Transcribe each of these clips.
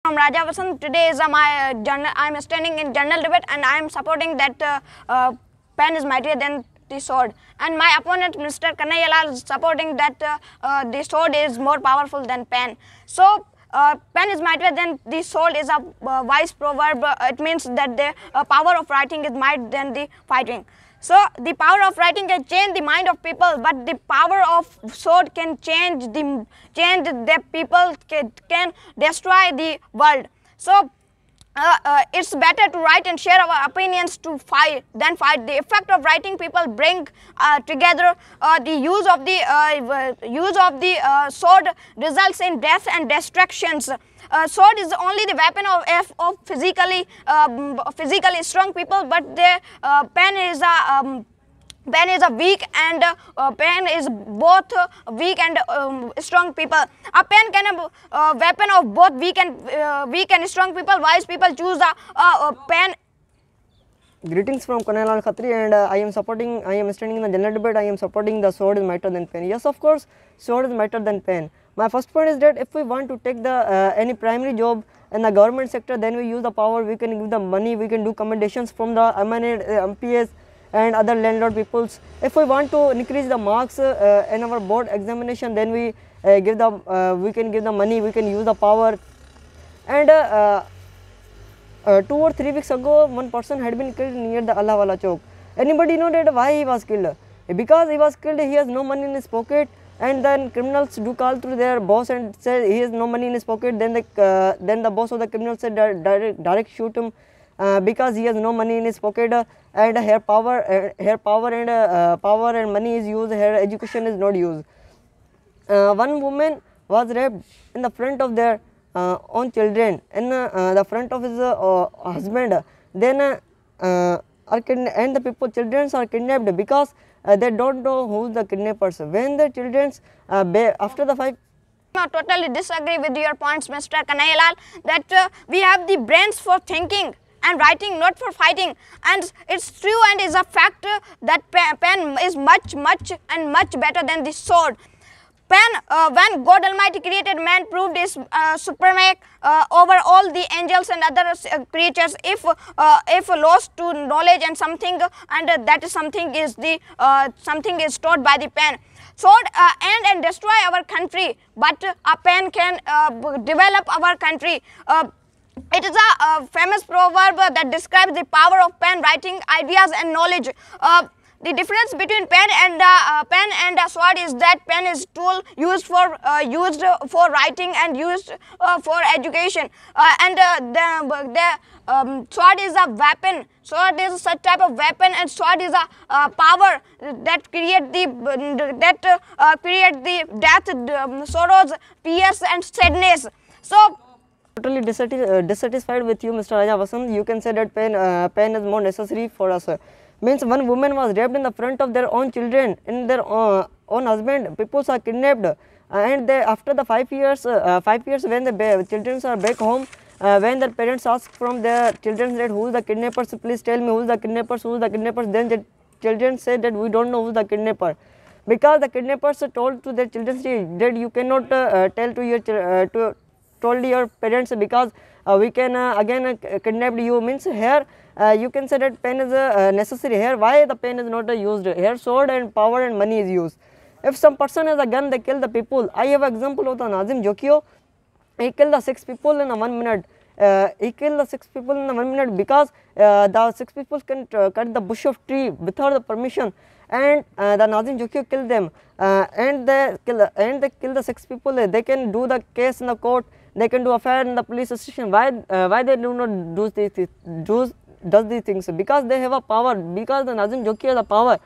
I'm Raja Vasant. Today is I'm standing in general debate and I am supporting that pen is mightier than the sword. And my opponent, Mr. Kaniya is supporting that the sword is more powerful than pen. So, pen is mightier than the sword is a wise proverb. It means that the power of writing is mightier than the fighting. So, the power of writing can change the mind of people, but the power of sword can change the people, can destroy the world. So, it's better to write and share our opinions to fight than fight. The effect of writing people bring together. The use of the sword results in death and destructions. Sword is only the weapon of physically strong people, but the pen is a weak and pen is both weak and strong people. A pen can be a weapon of both weak and strong people. Wise people choose a pen. Greetings from Kaniya Khatri, and I am standing in the general debate. I am supporting the sword is mightier than pen. Yes, of course, sword is mightier than pen. My first point is that if we want to take the any primary job in the government sector, then we use the power. We can give the money. We can do commendations from the eminent MPs and other landlord peoples. If we want to increase the marks in our board examination, then we can give the money. We can use the power. And 2 or 3 weeks ago, one person had been killed near the Allah Wala Chowk. Anybody know that why he was killed? Because he was killed, he has no money in his pocket, and then criminals do call to their boss and say he has no money in his pocket. Then the boss of the criminal said direct shoot him because he has no money in his pocket, and her power and money is used. Her education is not used. One woman was raped in the front of their own children, in the front of his husband. Then and the children are kidnapped because they don't know who the kidnappers. When the children after the fight. I totally disagree with your points, Mr. Kaniya, that we have the brains for thinking and writing, not for fighting. And it's true and is a fact that pen is much better than the sword. Pen, when God Almighty created man, proved his supremacy over all the angels and other creatures. If lost to knowledge and something, and that is something is taught by the pen. Sword and destroy our country, but a pen can develop our country. It is a famous proverb that describes the power of pen, writing ideas and knowledge. The difference between pen and a sword is that pen is tool used for writing and used for education, and the sword is a weapon. Sword is such type of weapon, and sword is a power that create the death, sorrows, tears, and sadness. So. Totally dissatisfied with you, Mr. Raja Vasant. You can say that pen is more necessary for us. Means one woman was raped in the front of their own children, in their own husband. People are kidnapped, and they, after the 5 years, when the children are back home, when their parents ask from their children that who is the kidnappers, please tell me who is the kidnappers, then the children say that we don't know who is the kidnapper, because the kidnappers told to their children that you cannot tell to your parents, because we can again kidnap you. Means here you can say that pen is necessary. Here why the pen is not used? Here sword and power and money is used. If some person has a gun, they kill the people. I have an example of the Nazim Jokio. He killed the 6 people in 1 minute. He killed the 6 people in 1 minute because the 6 people can cut the bush of tree without the permission, and the Nazim Jokio killed them, and they kill the 6 people. They can do the case in the court. They can do affair in the police station. Why they do not do these things? Because they have a power. Because the Nazim Jokio has a power.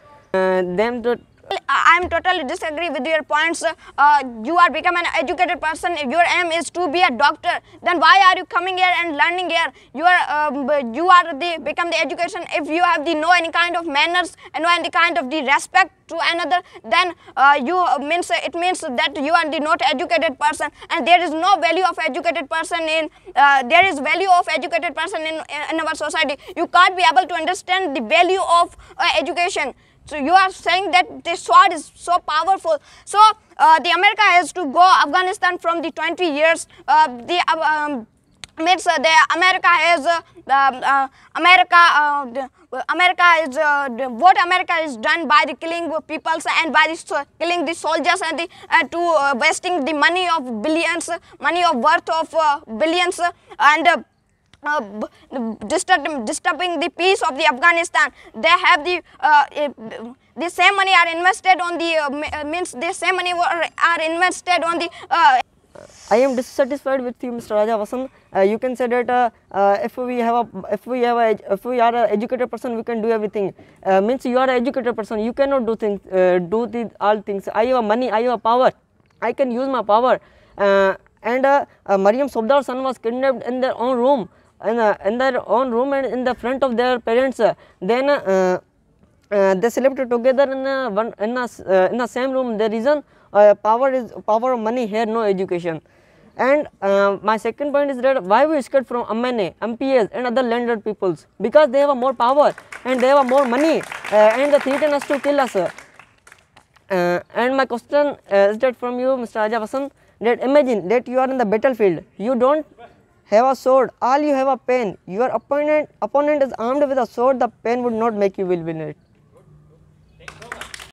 I am totally disagree with your points. You are become an educated person. If your aim is to be a doctor, then why are you coming here and learning here? You are become the education. If you have the no any kind of manners and no any kind of the respect to another, then it means that you are the not educated person, and there is no value of educated person in there is value of educated person in our society. You can't be able to understand the value of education. So you are saying that the sword is so powerful. So the America has to go Afghanistan from the 20 years. means America has America is what America is done by the killing peoples and by the killing the soldiers and the wasting the money of billions, money of worth of billions, and disturbing the peace of the Afghanistan. They have the same money are invested on the means the same money are invested on the I am dissatisfied with you, Mr. Raja Vasant. You can say that if we are an educated person, we can do everything. Means you are an educated person, you cannot do things, all things. I have money, I have power, I can use my power. And Mariam Sobdar's son was kidnapped in their own room, and in the front of their parents. Then they slept together in the same room. The reason power of money, here no education. And my second point is that why we scared from MNA, MPs and other landed peoples? Because they have more power and they have more money, and they threaten us to kill us. And my question is that from you, Mr. Raja Vasant, that imagine that you are in the battlefield, you don't have a sword, all you have a pen, your opponent is armed with a sword, the pen would not make you will win it.